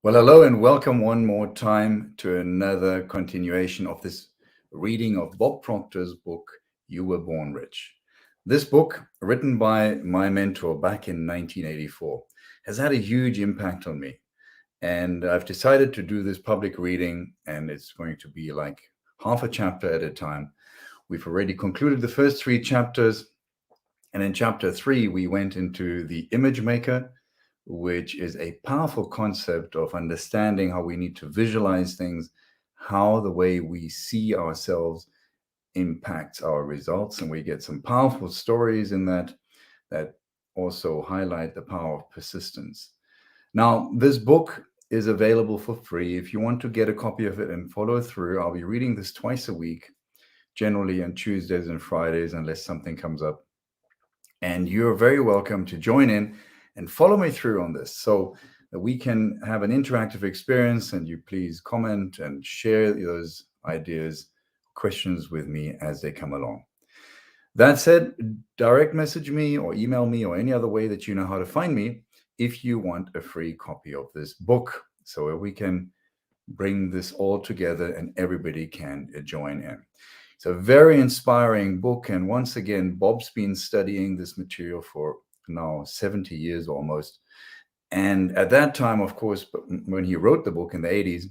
Well, hello and welcome one more time to another continuation of this reading of Bob Proctor's book, You Were Born Rich. This book, written by my mentor back in 1984, has had a huge impact on me. And I've decided to do this public reading, and it's going to be like half a chapter at a time. We've already concluded the first three chapters. And in chapter 3, we went into the image maker, which is a powerful concept of understanding how we need to visualize things, how the way we see ourselves impacts our results. And we get some powerful stories in that also highlight the power of persistence. Now, this book is available for free. If you want to get a copy of it and follow through, I'll be reading this twice a week, generally on Tuesdays and Fridays, unless something comes up. And you're very welcome to join in and follow me through on this so that we can have an interactive experience, and you please comment and share those ideas, questions with me as they come along. That said, direct message me or email me or any other way that you know how to find me if you want a free copy of this book so we can bring this all together and everybody can join in. It's a very inspiring book. And once again, Bob's been studying this material for now 70 years almost. And at that time, of course, when he wrote the book in the 80s,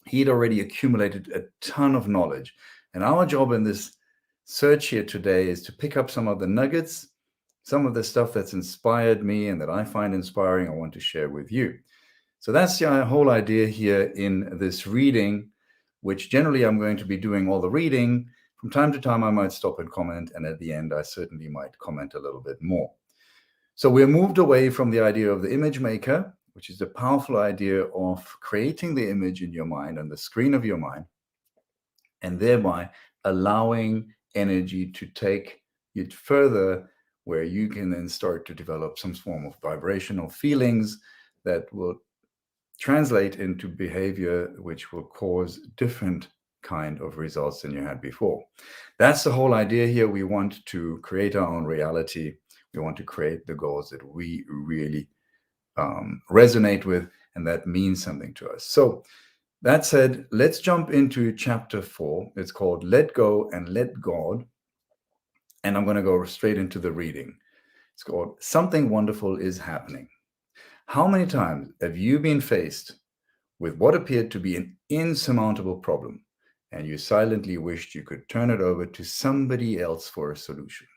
he'd already accumulated a ton of knowledge. And our job in this search here today is to pick up some of the nuggets, some of the stuff that's inspired me and that I find inspiring, I want to share with you. So that's the whole idea here in this reading, which generally I'm going to be doing all the reading. From time to time, I might stop and comment, and at the end, I certainly might comment a little bit more. So we're moved away from the idea of the image maker, which is the powerful idea of creating the image in your mind on the screen of your mind, and thereby allowing energy to take it further, where you can then start to develop some form of vibrational feelings that will translate into behavior which will cause different kind of results than you had before. That's the whole idea here. We want to create our own reality. We want to create the goals that we really resonate with and that means something to us. So that said, let's jump into chapter 4. It's called Let Go and Let God. And I'm going to go straight into the reading. It's called Something Wonderful is Happening. How many times have you been faced with what appeared to be an insurmountable problem, and you silently wished you could turn it over to somebody else for a solution?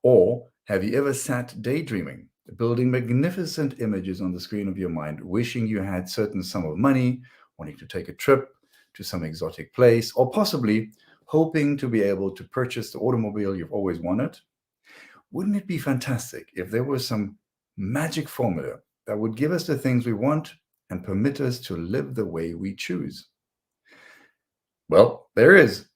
Or have you ever sat daydreaming, building magnificent images on the screen of your mind, wishing you had certain sum of money, wanting to take a trip to some exotic place, or possibly hoping to be able to purchase the automobile you've always wanted? Wouldn't it be fantastic if there was some magic formula that would give us the things we want and permit us to live the way we choose? Well, there is,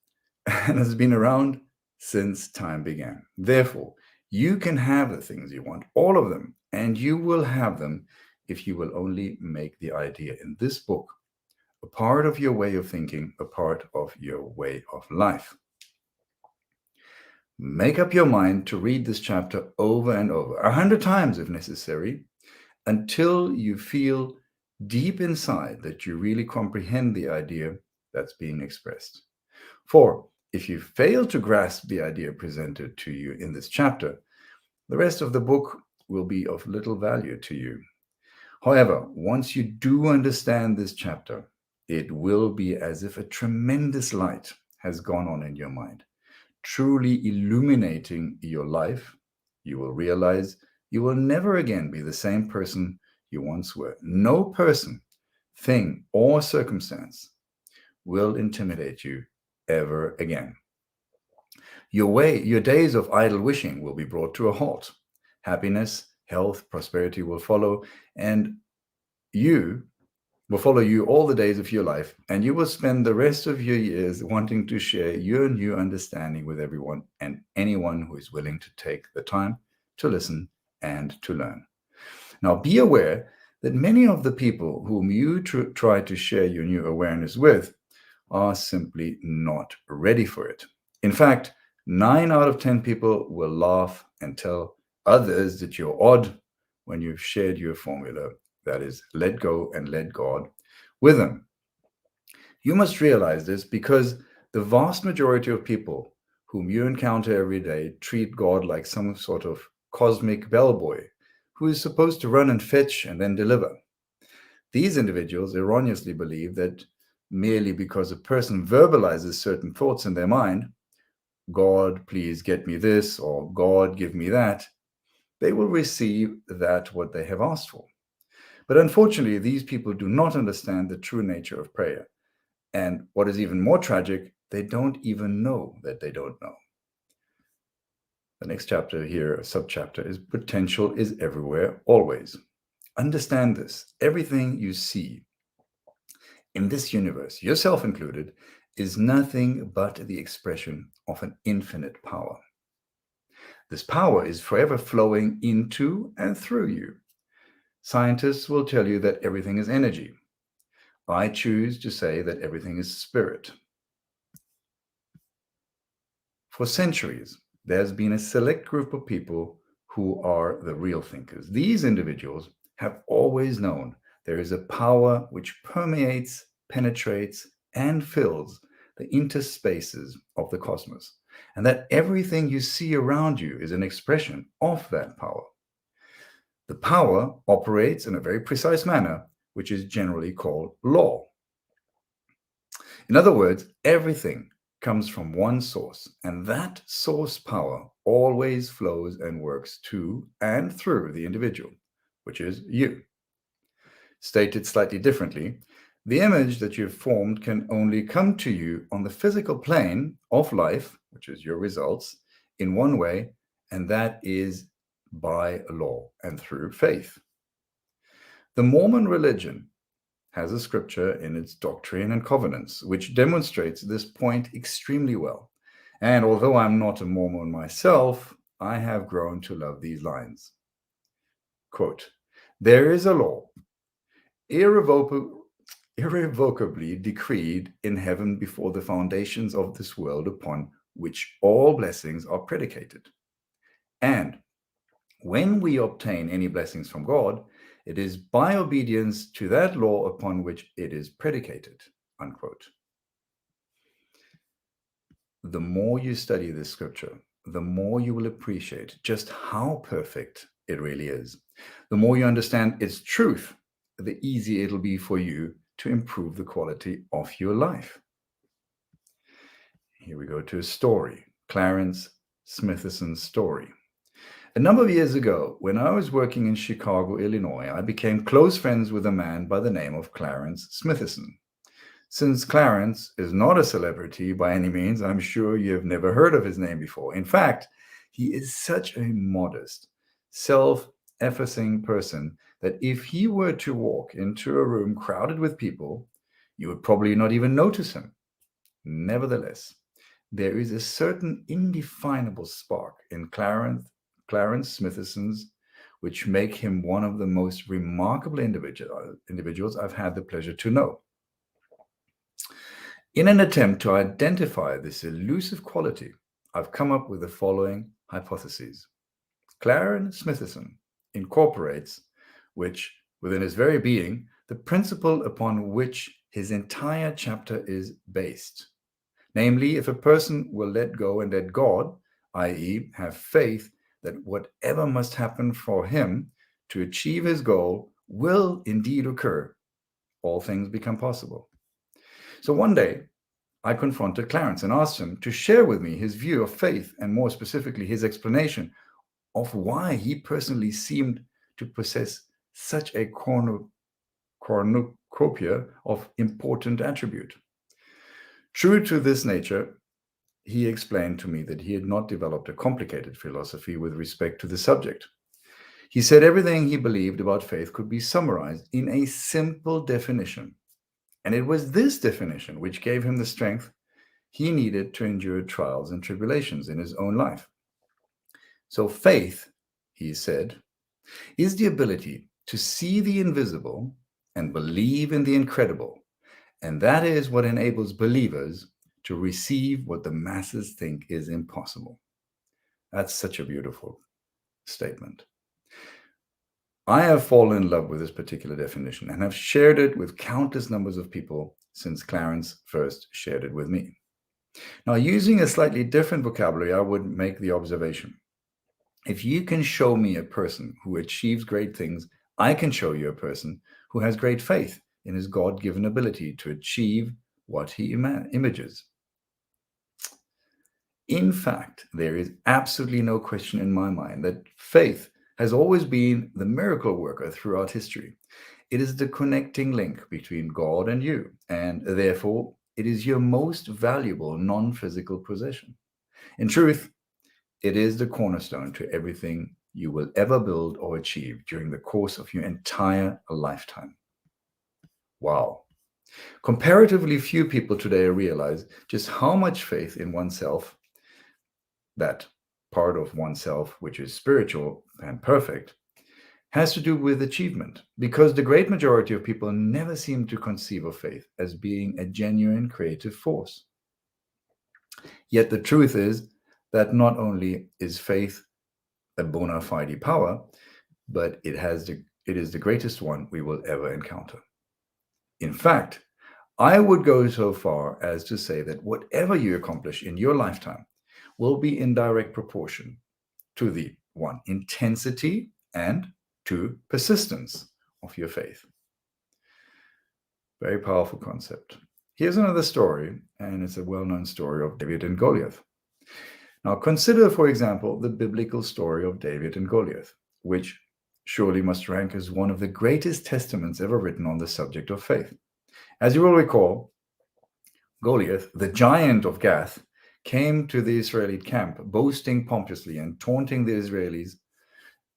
and has been around since time began. Therefore, you can have the things you want, all of them, and you will have them if you will only make the idea in this book a part of your way of thinking, a part of your way of life. Make up your mind to read this chapter over and over, 100 times if necessary, until you feel deep inside that you really comprehend the idea that's being expressed. For if you fail to grasp the idea presented to you in this chapter, the rest of the book will be of little value to you. However, once you do understand this chapter, it will be as if a tremendous light has gone on in your mind, truly illuminating your life. You will realize you will never again be the same person you once were. No person, thing, or circumstance will intimidate you ever again. Your days of idle wishing will be brought to a halt. Happiness, health, prosperity will follow, and you will follow you all the days of your life, and you will spend the rest of your years wanting to share your new understanding with everyone and anyone who is willing to take the time to listen and to learn. Now, be aware that many of the people whom you try to share your new awareness with are simply not ready for it. In fact, 9 out of 10 people will laugh and tell others that you're odd when you've shared your formula that is, let go and let God, with them. You must realize this because the vast majority of people whom you encounter every day treat God like some sort of cosmic bellboy who is supposed to run and fetch and then deliver. These individuals erroneously believe that merely because a person verbalizes certain thoughts in their mind, God, please get me this, or God, give me that, they will receive that what they have asked for. But unfortunately, these people do not understand the true nature of prayer. And what is even more tragic, they don't even know that they don't know. The next chapter here, a subchapter, is potential is everywhere, always. Understand this. Everything you see in this universe, yourself included, is nothing but the expression of an infinite power. This power is forever flowing into and through you. Scientists will tell you that everything is energy. I choose to say that everything is spirit. For centuries, there's been a select group of people who are the real thinkers. These individuals have always known there is a power which permeates, penetrates, and fills the interspaces of the cosmos, and that everything you see around you is an expression of that power. The power operates in a very precise manner, which is generally called law. In other words, everything comes from one source, and that source power always flows and works to and through the individual, which is you. Stated slightly differently, the image that you've formed can only come to you on the physical plane of life, which is your results, in one way, and that is by law and through faith. The Mormon religion has a scripture in its Doctrine and Covenants, which demonstrates this point extremely well. And although I'm not a Mormon myself, I have grown to love these lines. Quote, there is a law irrevocably decreed in heaven before the foundations of this world upon which all blessings are predicated. And when we obtain any blessings from God, it is by obedience to that law upon which it is predicated, unquote. The more you study this scripture, the more you will appreciate just how perfect it really is. The more you understand its truth, the easier it'll be for you to improve the quality of your life. Here we go to a story, Clarence Smithson's story. A number of years ago, when I was working in Chicago, Illinois, I became close friends with a man by the name of Clarence Smithson. Since Clarence is not a celebrity by any means, I'm sure you have never heard of his name before. In fact, he is such a modest, self-effacing person that if he were to walk into a room crowded with people, you would probably not even notice him. Nevertheless, there is a certain indefinable spark in Clarence Smithson's which make him one of the most remarkable individuals I've had the pleasure to know. In an attempt to identify this elusive quality, I've come up with the following hypotheses. Clarence Smithson incorporates, which within his very being, the principle upon which his entire chapter is based. Namely, if a person will let go and let God, i.e., have faith that whatever must happen for him to achieve his goal will indeed occur, all things become possible. So one day, I confronted Clarence and asked him to share with me his view of faith and more specifically his explanation of why he personally seemed to possess such a cornucopia of important attribute. True to this nature, he explained to me that he had not developed a complicated philosophy with respect to the subject. He said everything he believed about faith could be summarized in a simple definition. And it was this definition which gave him the strength he needed to endure trials and tribulations in his own life. So faith, he said, is the ability to see the invisible and believe in the incredible. And that is what enables believers to receive what the masses think is impossible. That's such a beautiful statement. I have fallen in love with this particular definition and have shared it with countless numbers of people since Clarence first shared it with me. Now, using a slightly different vocabulary, I would make the observation. If you can show me a person who achieves great things, I can show you a person who has great faith in his God-given ability to achieve what he images. In fact, there is absolutely no question in my mind that faith has always been the miracle worker throughout history. It is the connecting link between God and you, and therefore it is your most valuable non-physical possession. In truth, it is the cornerstone to everything you will ever build or achieve during the course of your entire lifetime. Wow. Comparatively few people today realize just how much faith in oneself, that part of oneself which is spiritual and perfect, has to do with achievement, because the great majority of people never seem to conceive of faith as being a genuine creative force. Yet the truth is that not only is faith a bona fide power, but it is the greatest one we will ever encounter. In fact, I would go so far as to say that whatever you accomplish in your lifetime will be in direct proportion to the one, intensity, and two, persistence of your faith. Very powerful concept. Here's another story, and it's a well-known story of David and Goliath. Now, consider, for example, the biblical story of David and Goliath, which surely must rank as one of the greatest testaments ever written on the subject of faith. As you will recall, Goliath, the giant of Gath, came to the Israeli camp, boasting pompously and taunting the Israelis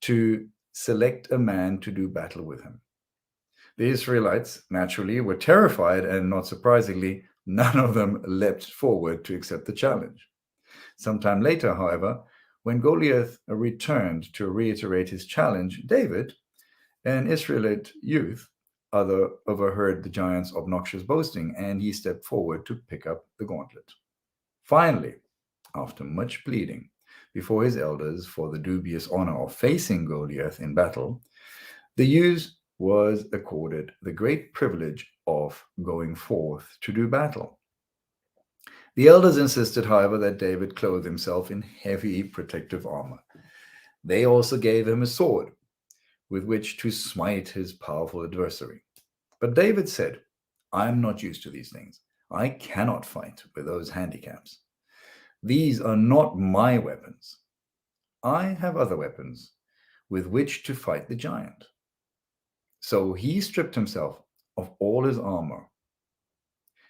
to select a man to do battle with him. The Israelites, naturally, were terrified, and not surprisingly, none of them leapt forward to accept the challenge. Sometime later, however, when Goliath returned to reiterate his challenge, David, an Israelite youth, overheard the giant's obnoxious boasting, and he stepped forward to pick up the gauntlet. Finally, after much pleading before his elders for the dubious honor of facing Goliath in battle, the youth was accorded the great privilege of going forth to do battle. The elders insisted, however, that David clothe himself in heavy protective armor. They also gave him a sword with which to smite his powerful adversary. But David said, "I am not used to these things. I cannot fight with those handicaps. These are not my weapons. I have other weapons with which to fight the giant." So he stripped himself of all his armor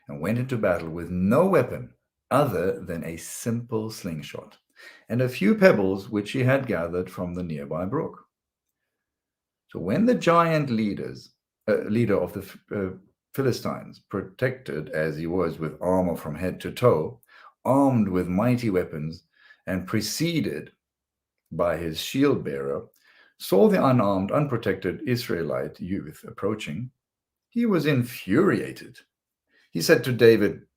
and went into battle with no weapon other than a simple slingshot and a few pebbles which he had gathered from the nearby brook. So when the giant leader of the Philistines, protected as he was with armor from head to toe, armed with mighty weapons, and preceded by his shield bearer, saw the unarmed, unprotected Israelite youth approaching, he was infuriated. He said to David,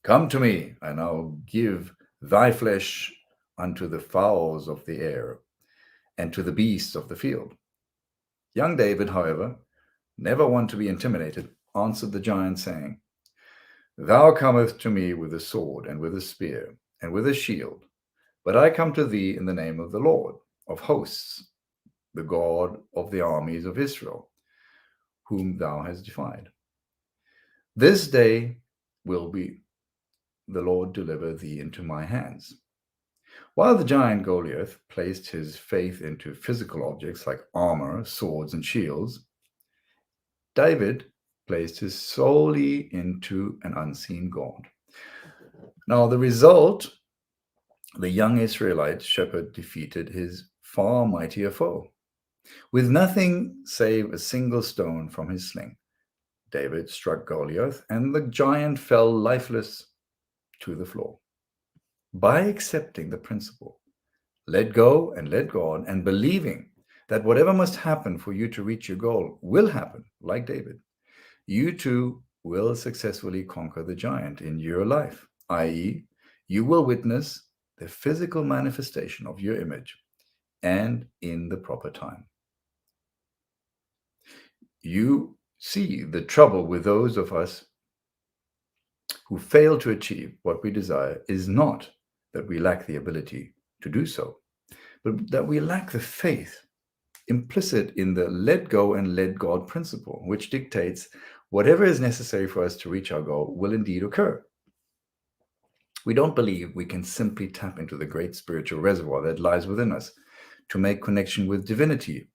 "Come to me, and I'll give thy flesh unto the fowls of the air and to the beasts of the field." Young David, however, never one to be intimidated, answered the giant, saying, "Thou comest to me with a sword and with a spear and with a shield, but I come to thee in the name of the Lord of hosts, the God of the armies of Israel, whom thou hast defied. This day will be the Lord deliver thee into my hands." While the giant Goliath placed his faith into physical objects like armor, swords, and shields, David placed his solely into an unseen God. Now, the result, the young Israelite shepherd defeated his far mightier foe. With nothing save a single stone from his sling, David struck Goliath, and the giant fell lifeless to the floor. By accepting the principle, let go and let God, and believing that whatever must happen for you to reach your goal will happen, like David, you too will successfully conquer the giant in your life, i.e., you will witness the physical manifestation of your image and in the proper time. You see, the trouble with those of us who fail to achieve what we desire is not that we lack the ability to do so, but that we lack the faith implicit in the let go and let God principle, which dictates whatever is necessary for us to reach our goal will indeed occur. We don't believe we can simply tap into the great spiritual reservoir that lies within us to make connection with divinity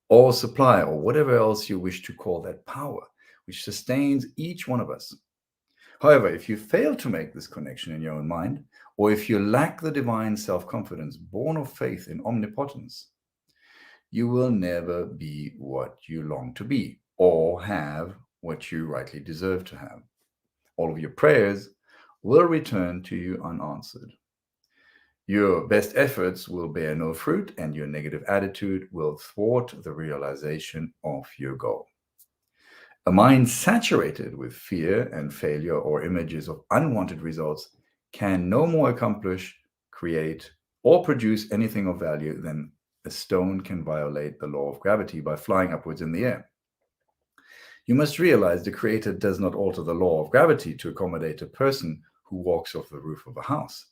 or supply or whatever else you wish to call that power, which sustains each one of us. However, if you fail to make this connection in your own mind, or if you lack the divine self-confidence born of faith in omnipotence, you will never be what you long to be or have what you rightly deserve to have. All of your prayers will return to you unanswered. Your best efforts will bear no fruit, and your negative attitude will thwart the realization of your goal. A mind saturated with fear and failure or images of unwanted results can no more accomplish, create, or produce anything of value than a stone can violate the law of gravity by flying upwards in the air. You must realize the Creator does not alter the law of gravity to accommodate a person who walks off the roof of a house,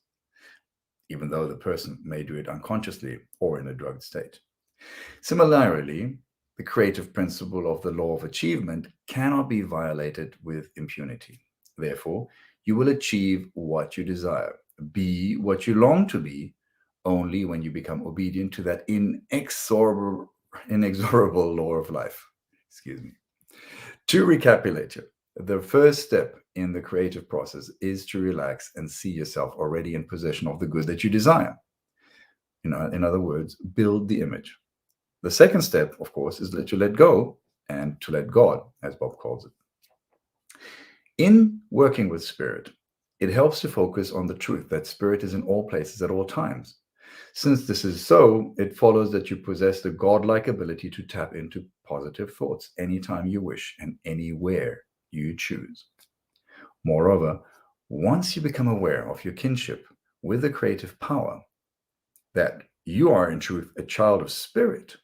even though the person may do it unconsciously or in a drugged state. Similarly, the creative principle of the law of achievement cannot be violated with impunity. Therefore, you will achieve what you desire, be what you long to be, only when you become obedient to that inexorable law of life. Excuse me. To recapitulate here, the first step in the creative process is to relax and see yourself already in possession of the good that you desire. In other words, build the image. The second step, of course, is to let go and to let God, as Bob calls it. In working with spirit, it helps to focus on the truth that spirit is in all places at all times. Since this is so, it follows that you possess the godlike ability to tap into positive thoughts anytime you wish and anywhere you choose. Moreover, once you become aware of your kinship with the creative power, that you are in truth a child of spirit,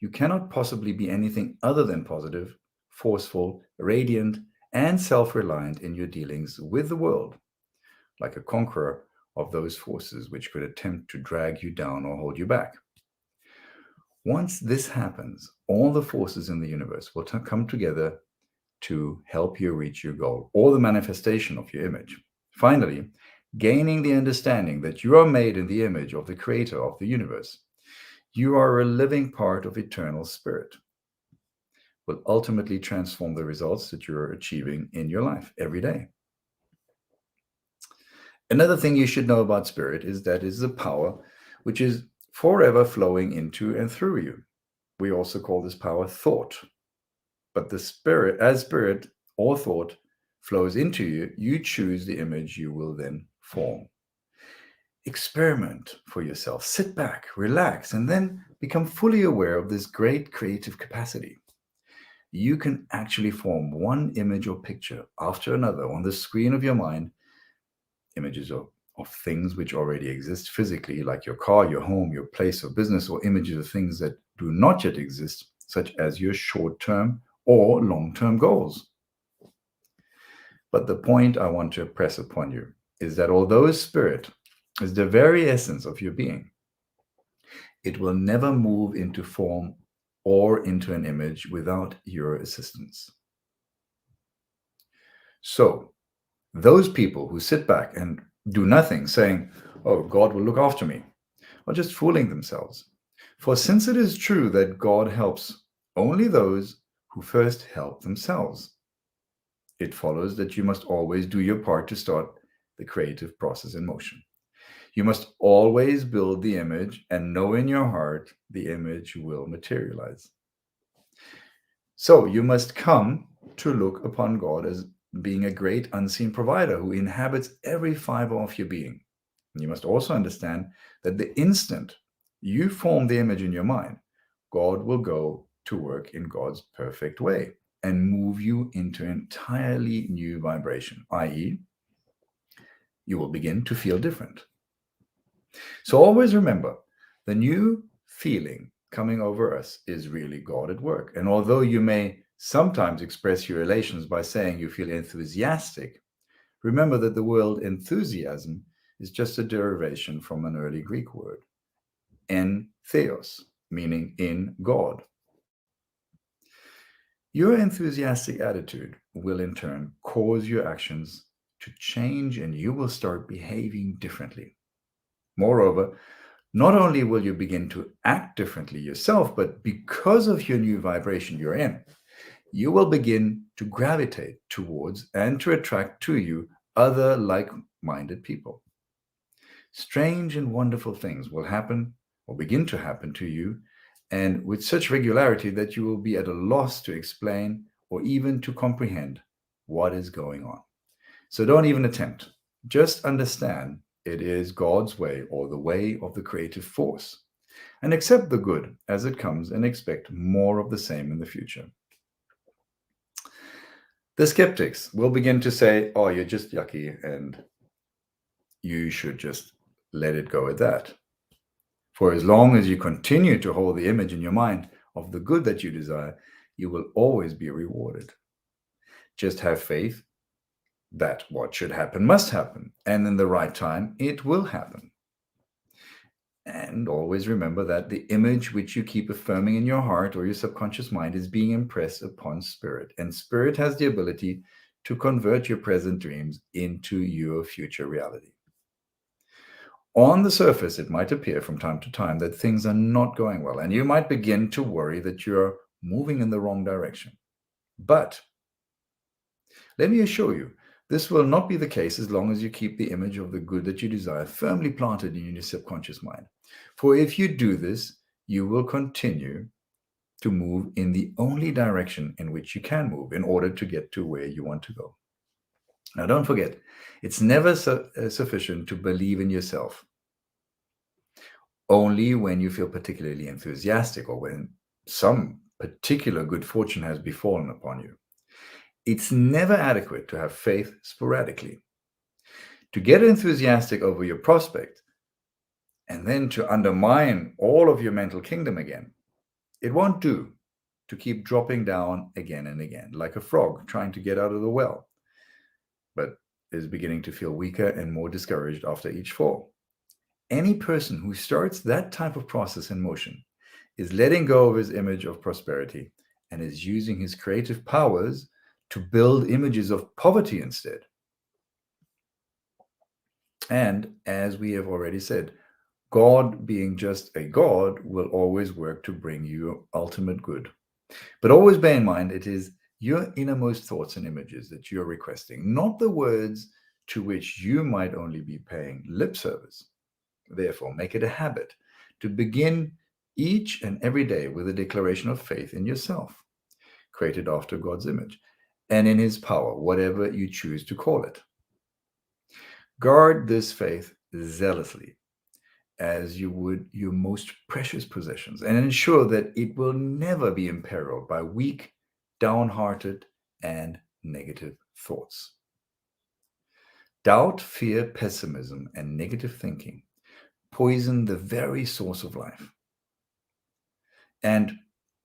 you cannot possibly be anything other than positive, forceful, radiant, and self-reliant in your dealings with the world, like a conqueror of those forces which could attempt to drag you down or hold you back. Once this happens, all the forces in the universe will come together to help you reach your goal or the manifestation of your image. Finally, gaining the understanding that you are made in the image of the creator of the universe, you are a living part of eternal spirit, will ultimately transform the results that you're achieving in your life every day. Another thing you should know about spirit is that it is a power which is forever flowing into and through you. We also call this power thought. But the spirit, as spirit or thought flows into you, you choose the image you will then form. Experiment for yourself. Sit back, relax, and then become fully aware of this great creative capacity. You can actually form one image or picture after another on the screen of your mind, images of things which already exist physically, like your car, your home, your place of business, or images of things that do not yet exist, such as your short-term or long-term goals. But the point I want to impress upon you is that although spirit is the very essence of your being, it will never move into form or into an image without your assistance. So, those people who sit back and do nothing, saying, "Oh, God will look after me," are just fooling themselves. For since it is true that God helps only those who first help themselves, it follows that you must always do your part to start the creative process in motion. You must always build the image and know in your heart the image will materialize. So you must come to look upon God as being a great unseen provider who inhabits every fiber of your being. And you must also understand that the instant you form the image in your mind, God will go to work in God's perfect way and move you into an entirely new vibration, i.e., you will begin to feel different. So always remember, the new feeling coming over us is really God at work. And although you may sometimes express your elations by saying you feel enthusiastic, remember that the word enthusiasm is just a derivation from an early Greek word, en theos, meaning in God. Your enthusiastic attitude will in turn cause your actions to change and you will start behaving differently. Moreover, not only will you begin to act differently yourself, but because of your new vibration you're in, you will begin to gravitate towards and to attract to you other like minded people. Strange and wonderful things will happen or begin to happen to you, and with such regularity that you will be at a loss to explain or even to comprehend what is going on. So don't even attempt. Just understand it is God's way or the way of the creative force, and accept the good as it comes and expect more of the same in the future. The skeptics will begin to say, oh, you're just yucky and you should just let it go at that. For as long as you continue to hold the image in your mind of the good that you desire, you will always be rewarded. Just have faith that what should happen must happen, and in the right time, it will happen. And always remember that the image which you keep affirming in your heart or your subconscious mind is being impressed upon spirit, and spirit has the ability to convert your present dreams into your future reality. On the surface, it might appear from time to time that things are not going well, and you might begin to worry that you're moving in the wrong direction. But let me assure you, this will not be the case as long as you keep the image of the good that you desire firmly planted in your subconscious mind. For if you do this, you will continue to move in the only direction in which you can move in order to get to where you want to go. Now, don't forget, it's never sufficient to believe in yourself. Only when you feel particularly enthusiastic or when some particular good fortune has befallen upon you. It's never adequate to have faith sporadically. To get enthusiastic over your prospect and then to undermine all of your mental kingdom again, it won't do to keep dropping down again and again, like a frog trying to get out of the well, but is beginning to feel weaker and more discouraged after each fall. Any person who starts that type of process in motion is letting go of his image of prosperity and is using his creative powers to build images of poverty instead. And as we have already said, God, being just a God, will always work to bring you ultimate good. But always bear in mind, it is your innermost thoughts and images that you're requesting, not the words to which you might only be paying lip service. Therefore, make it a habit to begin each and every day with a declaration of faith in yourself, created after God's image, and in his power, whatever you choose to call it. Guard this faith zealously, as you would your most precious possessions, and ensure that it will never be imperiled by weak, downhearted, and negative thoughts. Doubt, fear, pessimism, and negative thinking poison the very source of life. And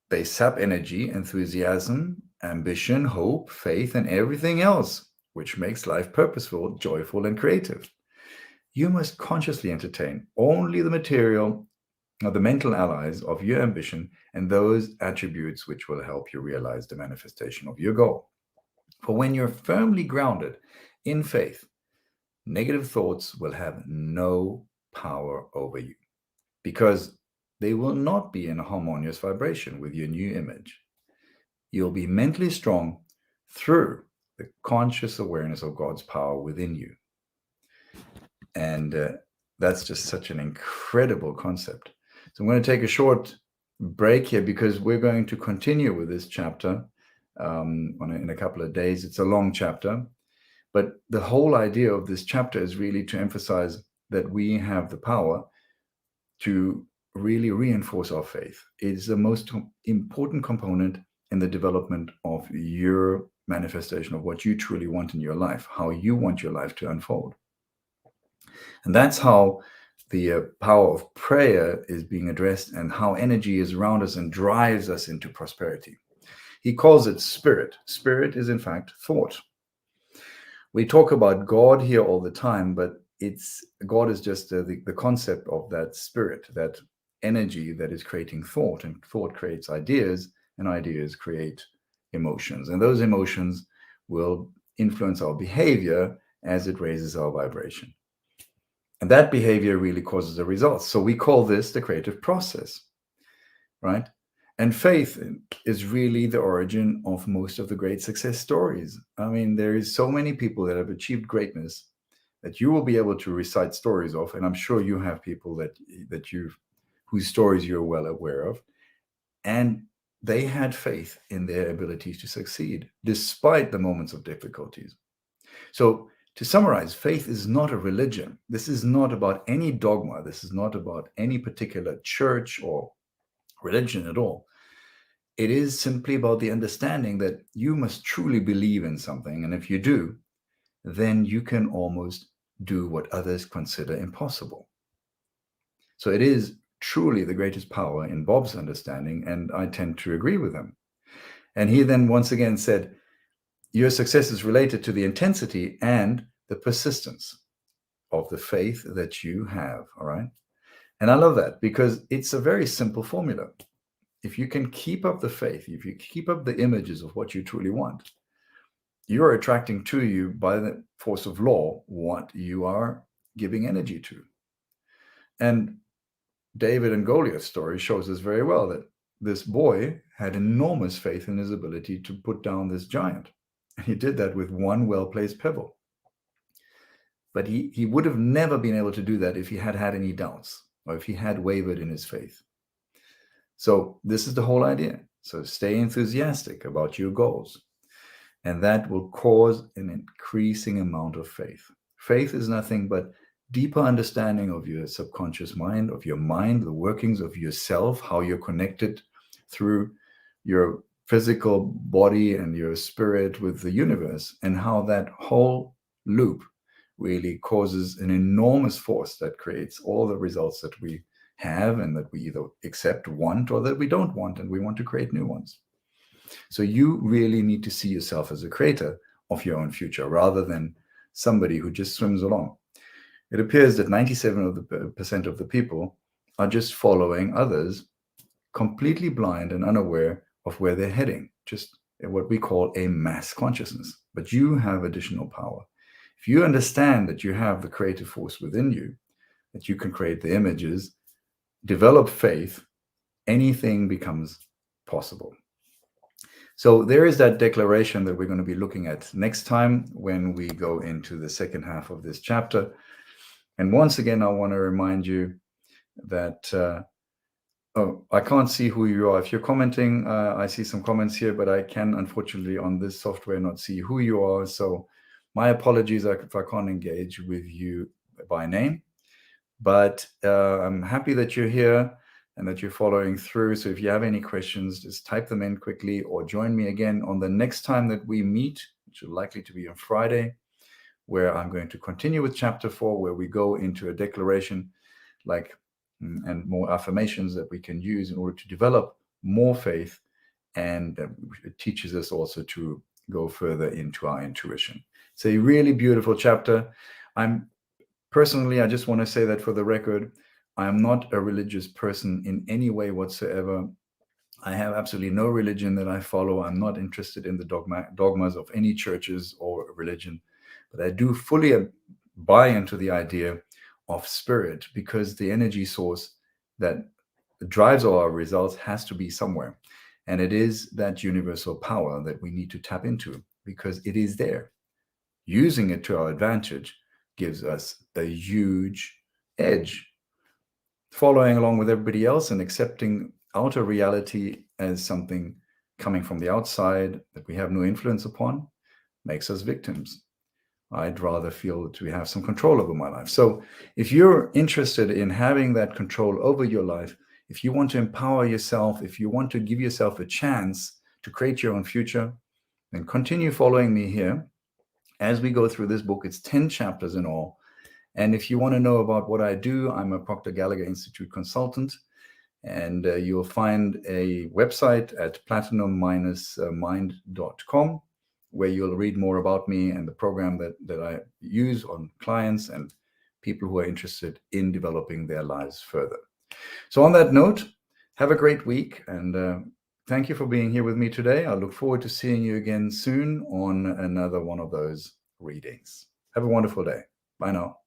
they sap energy, enthusiasm, ambition, hope, faith, and everything else which makes life purposeful, joyful, and creative. You must consciously entertain only the material or the mental allies of your ambition and those attributes which will help you realize the manifestation of your goal. For when you're firmly grounded in faith, negative thoughts will have no power over you because they will not be in a harmonious vibration with your new image. You'll be mentally strong through the conscious awareness of God's power within you. And that's just such an incredible concept. So I'm going to take a short break here because we're going to continue with this chapter in a couple of days. It's a long chapter, but the whole idea of this chapter is really to emphasize that we have the power to really reinforce our faith. It is the most important component in the development of your manifestation of what you truly want in your life, how you want your life to unfold. And that's how the power of prayer is being addressed and how energy is around us and drives us into prosperity. He calls it spirit. Spirit is, in fact, thought. We talk about God here all the time, but God is just the concept of that spirit, that energy that is creating thought, and thought creates ideas, and ideas create emotions, and those emotions will influence our behavior as it raises our vibration. And that behavior really causes a result. So we call this the creative process, right? And faith is really the origin of most of the great success stories. I mean, there is so many people that have achieved greatness that you will be able to recite stories of, and I'm sure you have people whose stories you're well aware of, and they had faith in their ability to succeed despite the moments of difficulties. So to summarize, faith is not a religion. This is not about any dogma. This is not about any particular church or religion at all. It is simply about the understanding that you must truly believe in something. And if you do, then you can almost do what others consider impossible. So it is truly the greatest power in Bob's understanding, and I tend to agree with him. And he then once again said, your success is related to the intensity and the persistence of the faith that you have, all right? And I love that because it's a very simple formula. If you can keep up the faith, if you keep up the images of what you truly want, you're attracting to you by the force of law what you are giving energy to. And David and Goliath's story shows us very well that this boy had enormous faith in his ability to put down this giant. And he did that with one well-placed pebble. But he would have never been able to do that if he had had any doubts or if he had wavered in his faith. So this is the whole idea. So stay enthusiastic about your goals. And that will cause an increasing amount of faith. Faith is nothing but deeper understanding of your subconscious mind, of your mind, the workings of yourself, how you're connected through your physical body and your spirit with the universe, and how that whole loop really causes an enormous force that creates all the results that we have and that we either accept, want, or that we don't want, and we want to create new ones. So you really need to see yourself as a creator of your own future rather than somebody who just swims along. It appears that 97% of the people are just following others, completely blind and unaware of where they're heading, just what we call a mass consciousness. But you have additional power. If you understand that you have the creative force within you, that you can create the images, develop faith, anything becomes possible. So there is that declaration that we're going to be looking at next time when we go into the second half of this chapter. And once again, I want to remind you that, I can't see who you are. If you're commenting, I see some comments here, but I can, unfortunately, on this software not see who you are. So my apologies if I can't engage with you by name. But I'm happy that you're here and that you're following through. So if you have any questions, just type them in quickly or join me again on the next time that we meet, which is likely to be on Friday, where I'm going to continue with chapter 4, where we go into a declaration and more affirmations that we can use in order to develop more faith. And it teaches us also to go further into our intuition. It's a really beautiful chapter. Personally, I just want to say that for the record, I am not a religious person in any way whatsoever. I have absolutely no religion that I follow. I'm not interested in the dogmas of any churches or religion, but I do fully buy into the idea of spirit, because the energy source that drives all our results has to be somewhere. And it is that universal power that we need to tap into, because it is there. Using it to our advantage gives us a huge edge. Following along with everybody else and accepting outer reality as something coming from the outside that we have no influence upon makes us victims. I'd rather feel that we have some control over my life. So if you're interested in having that control over your life, if you want to empower yourself, if you want to give yourself a chance to create your own future, then continue following me here as we go through this book. It's 10 chapters in all. And if you want to know about what I do, I'm a Proctor Gallagher Institute consultant. And you'll find a website at platinum-mind.com, where you'll read more about me and the program that I use on clients and people who are interested in developing their lives further. So on that note, have a great week, and thank you for being here with me today. I look forward to seeing you again soon on another one of those readings. Have a wonderful day. Bye now.